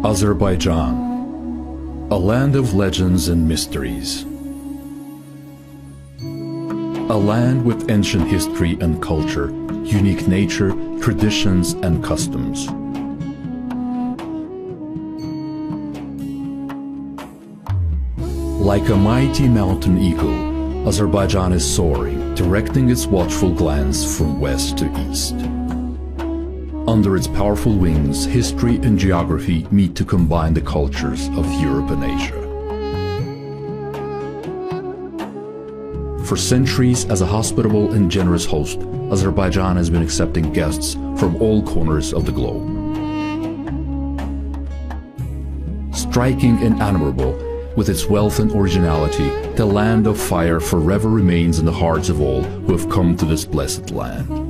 Azerbaijan, a land of legends and mysteries. A land with ancient history and culture, unique nature, traditions and customs. Like a mighty mountain eagle, Azerbaijan is soaring, directing its watchful glance from west to east. Under its powerful wings, history and geography meet to combine the cultures of Europe and Asia. For centuries, as a hospitable and generous host, Azerbaijan has been accepting guests from all corners of the globe. Striking and admirable, with its wealth and originality, the land of fire forever remains in the hearts of all who have come to this blessed land.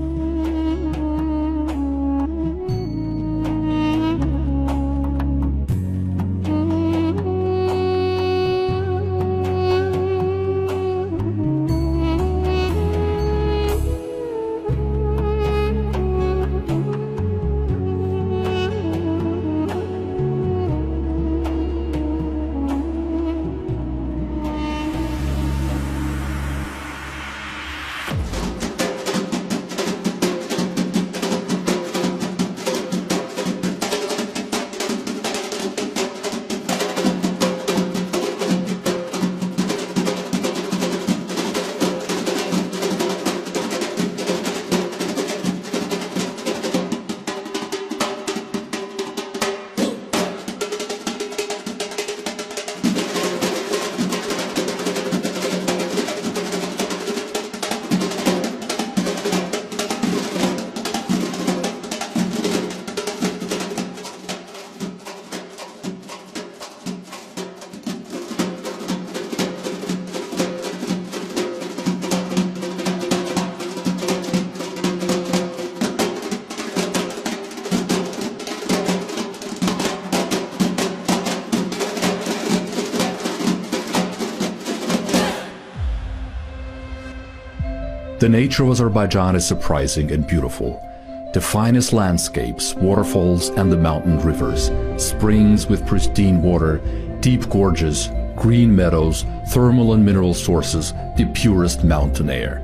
The nature of Azerbaijan is surprising and beautiful. The finest landscapes, waterfalls and the mountain rivers, springs with pristine water, deep gorges, green meadows, thermal and mineral sources, the purest mountain air,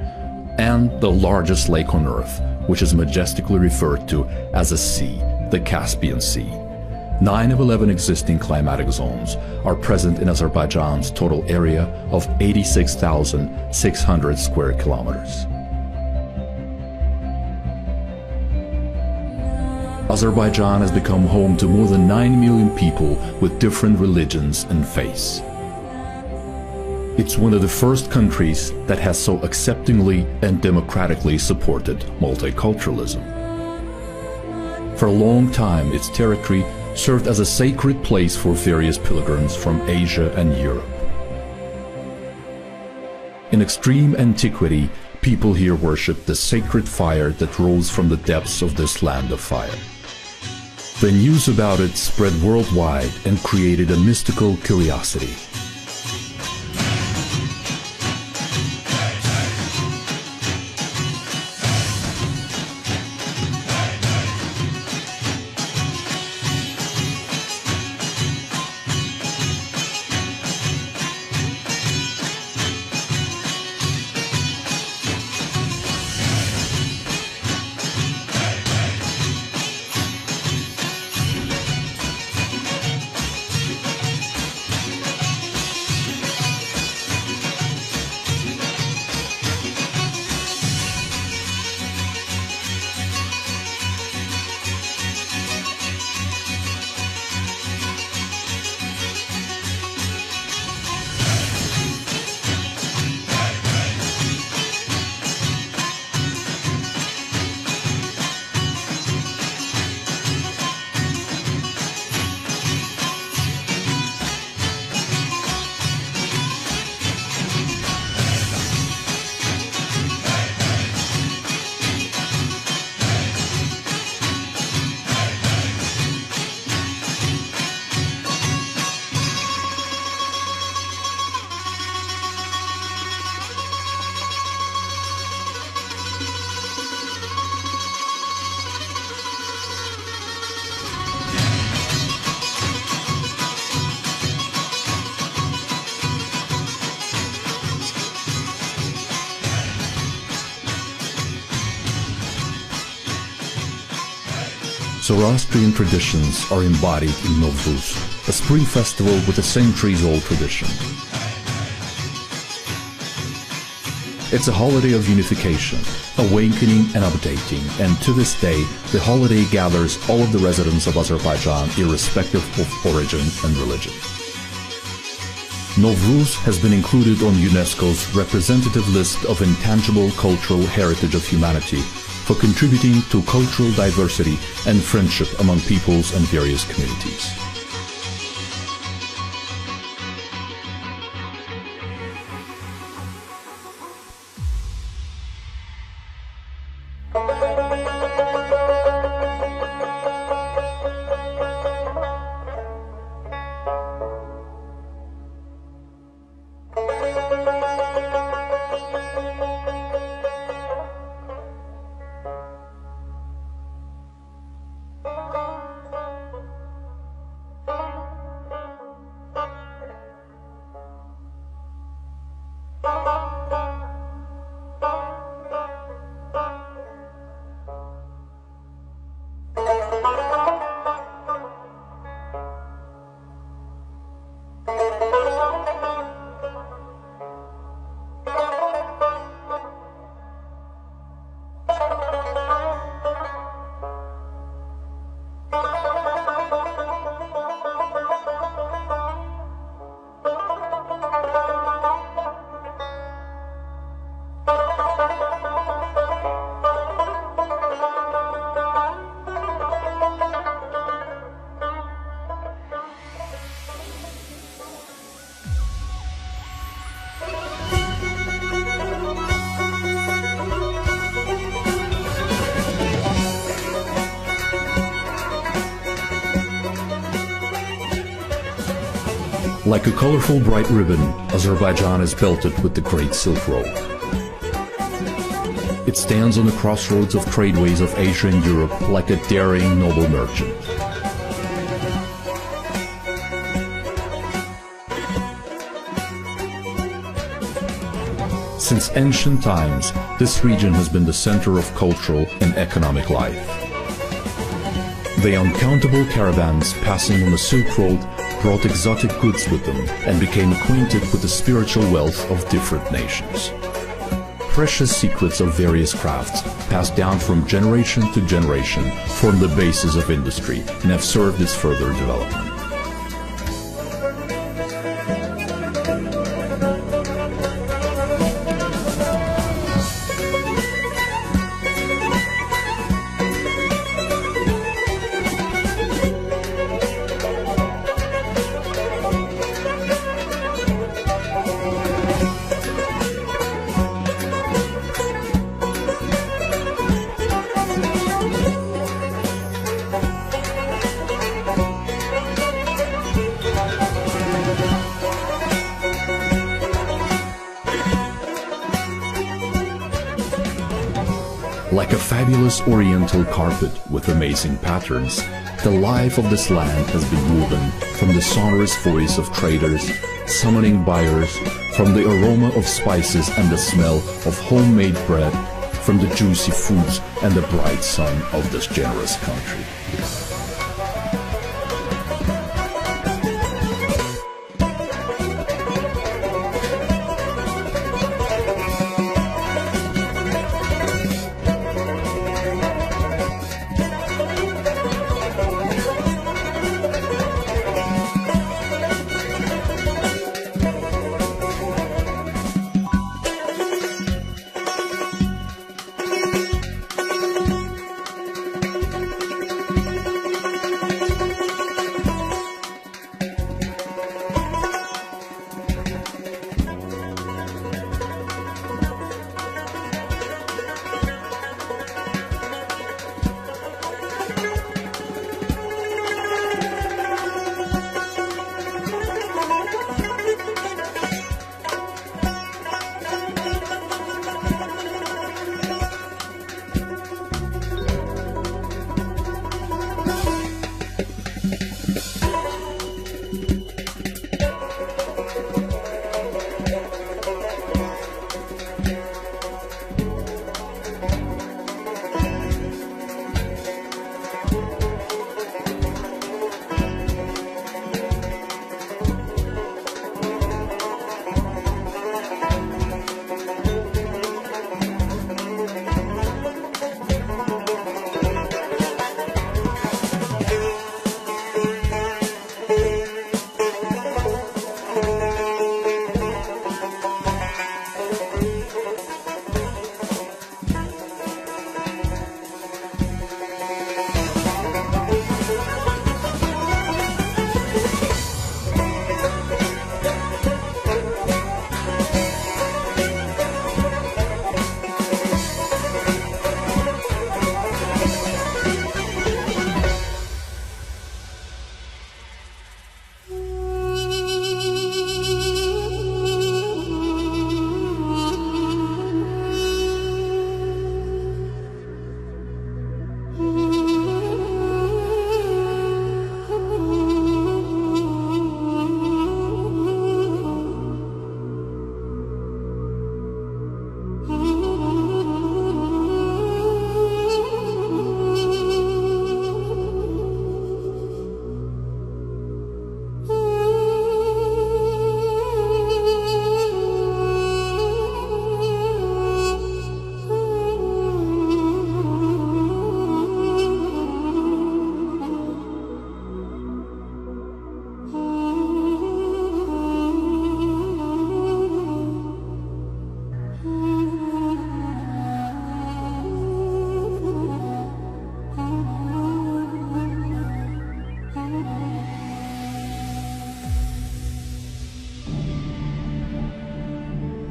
and the largest lake on earth, which is majestically referred to as a sea, the Caspian Sea. 9 of 11 existing climatic zones are present in Azerbaijan's total area of 86,600 square kilometers. Azerbaijan has become home to more than 9 million people with different religions and faiths. It's one of the first countries that has so acceptingly and democratically supported multiculturalism. For a long time, its territory served as a sacred place for various pilgrims from Asia and Europe. In extreme antiquity, people here worshipped the sacred fire that rose from the depths of this land of fire. The news about it spread worldwide and created a mystical curiosity. Zoroastrian traditions are embodied in Novruz, a spring festival with a centuries-old tradition. It's a holiday of unification, awakening and updating, and to this day, the holiday gathers all of the residents of Azerbaijan irrespective of origin and religion. Novruz has been included on UNESCO's representative list of intangible cultural heritage of humanity for contributing to cultural diversity and friendship among peoples and various communities. Like a colorful bright ribbon, Azerbaijan is belted with the Great Silk Road. It stands on the crossroads of tradeways of Asia and Europe like a daring noble merchant. Since ancient times, this region has been the center of cultural and economic life. The uncountable caravans passing on the Silk Road brought exotic goods with them and became acquainted with the spiritual wealth of different nations. Precious secrets of various crafts, passed down from generation to generation, form the basis of industry and have served its further development. Like a fabulous oriental carpet with amazing patterns, the life of this land has been woven from the sonorous voice of traders, summoning buyers, from the aroma of spices and the smell of homemade bread, from the juicy foods and the bright sun of this generous country.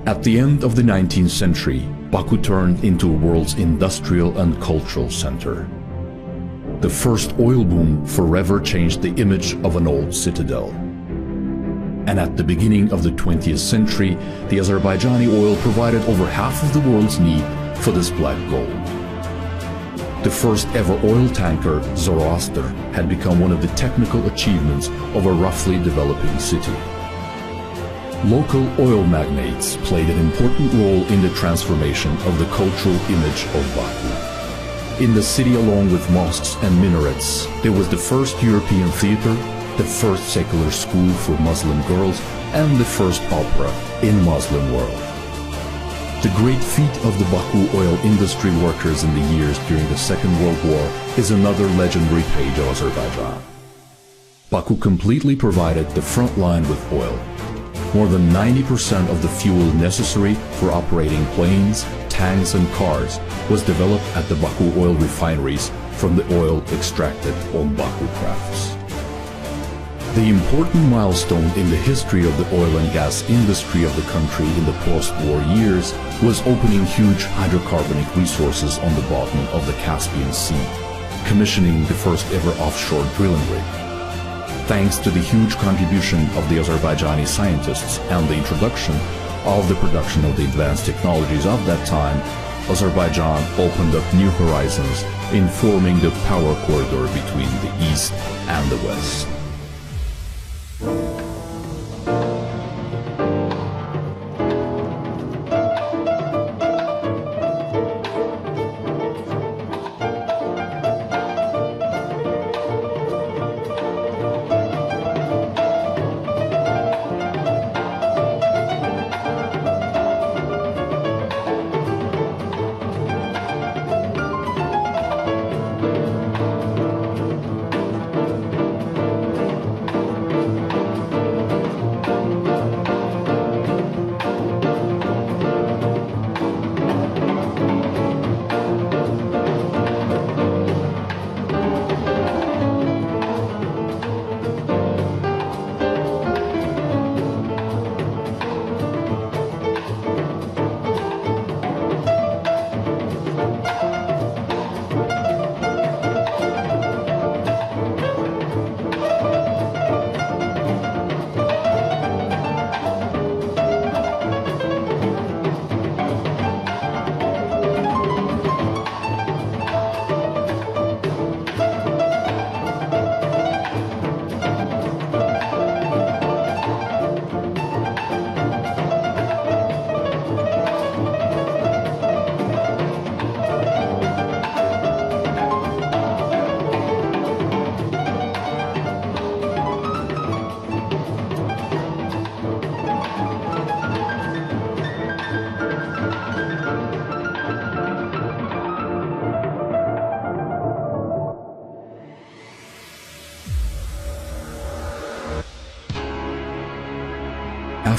At the end of the 19th century, Baku turned into a world's industrial and cultural center. The first oil boom forever changed the image of an old citadel. And at the beginning of the 20th century, the Azerbaijani oil provided over half of the world's need for this black gold. The first ever oil tanker, Zoroaster, had become one of the technical achievements of a roughly developing city. Local oil magnates played an important role in the transformation of the cultural image of Baku. In the city, along with mosques and minarets, there was the first European theater, the first secular school for Muslim girls, and the first opera in Muslim world. The great feat of the Baku oil industry workers in the years during the Second World War is another legendary page of Azerbaijan. Baku completely provided the front line with oil. More than 90% of the fuel necessary for operating planes, tanks and cars was developed at the Baku oil refineries from the oil extracted on Baku crafts. The important milestone in the history of the oil and gas industry of the country in the post-war years was opening huge hydrocarbonic resources on the bottom of the Caspian Sea, commissioning the first ever offshore drilling rig. Thanks to the huge contribution of the Azerbaijani scientists and the introduction of the production of the advanced technologies of that time, Azerbaijan opened up new horizons in forming the power corridor between the East and the West.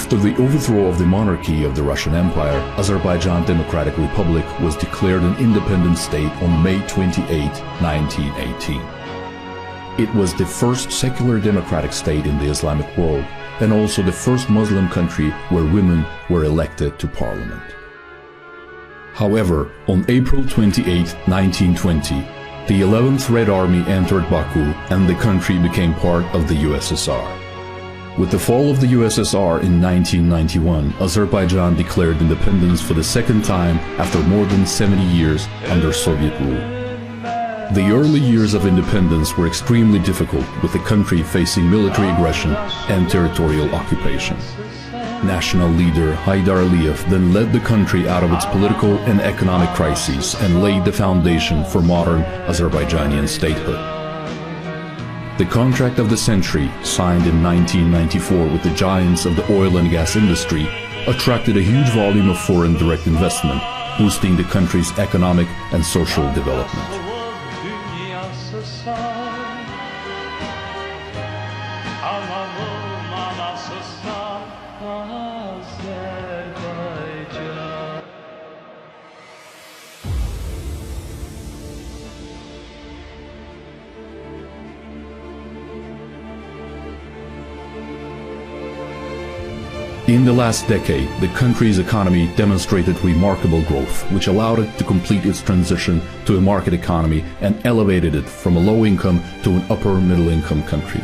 After the overthrow of the monarchy of the Russian Empire, Azerbaijan Democratic Republic was declared an independent state on May 28, 1918. It was the first secular democratic state in the Islamic world and also the first Muslim country where women were elected to parliament. However, on April 28, 1920, the 11th Red Army entered Baku and the country became part of the USSR. With the fall of the USSR in 1991, Azerbaijan declared independence for the second time after more than 70 years under Soviet rule. The early years of independence were extremely difficult, with the country facing military aggression and territorial occupation. National leader Haydar Aliyev then led the country out of its political and economic crises and laid the foundation for modern Azerbaijani statehood. The contract of the century, signed in 1994 with the giants of the oil and gas industry, attracted a huge volume of foreign direct investment, boosting the country's economic and social development. In the last decade, the country's economy demonstrated remarkable growth, which allowed it to complete its transition to a market economy and elevated it from a low-income to an upper-middle-income country.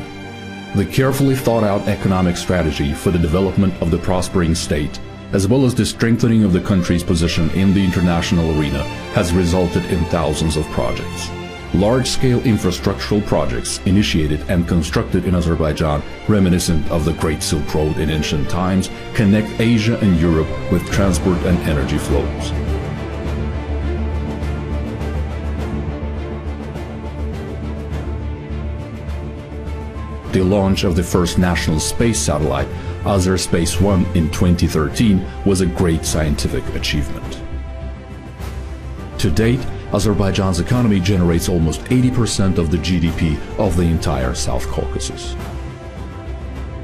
The carefully thought-out economic strategy for the development of the prospering state, as well as the strengthening of the country's position in the international arena, has resulted in thousands of projects. Large-scale infrastructural projects initiated and constructed in Azerbaijan, reminiscent of the Great Silk Road in ancient times, connect Asia and Europe with transport and energy flows. The launch of the first national space satellite, Azerspace 1, in 2013 was a great scientific achievement. To date, Azerbaijan's economy generates almost 80% of the GDP of the entire South Caucasus.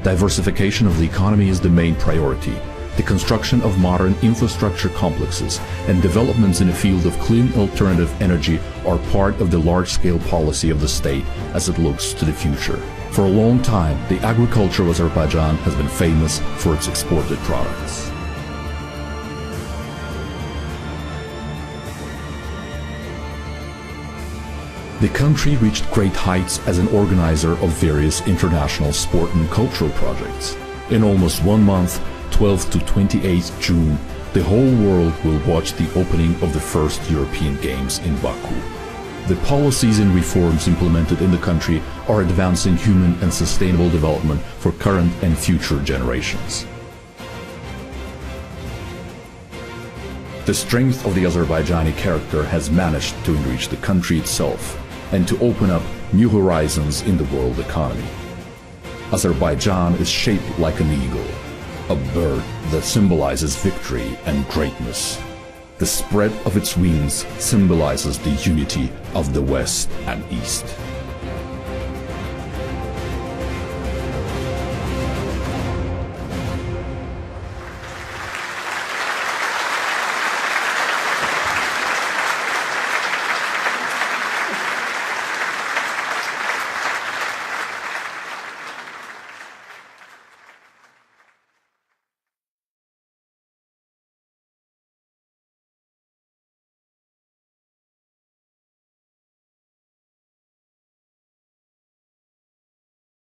Diversification of the economy is the main priority. The construction of modern infrastructure complexes and developments in the field of clean alternative energy are part of the large-scale policy of the state as it looks to the future. For a long time, the agriculture of Azerbaijan has been famous for its exported products. The country reached great heights as an organizer of various international sport and cultural projects. In almost 1 month, 12th to 28th June, the whole world will watch the opening of the first European Games in Baku. The policies and reforms implemented in the country are advancing human and sustainable development for current and future generations. The strength of the Azerbaijani character has managed to enrich the country itself and to open up new horizons in the world economy. Azerbaijan is shaped like an eagle, a bird that symbolizes victory and greatness. The spread of its wings symbolizes the unity of the West and East.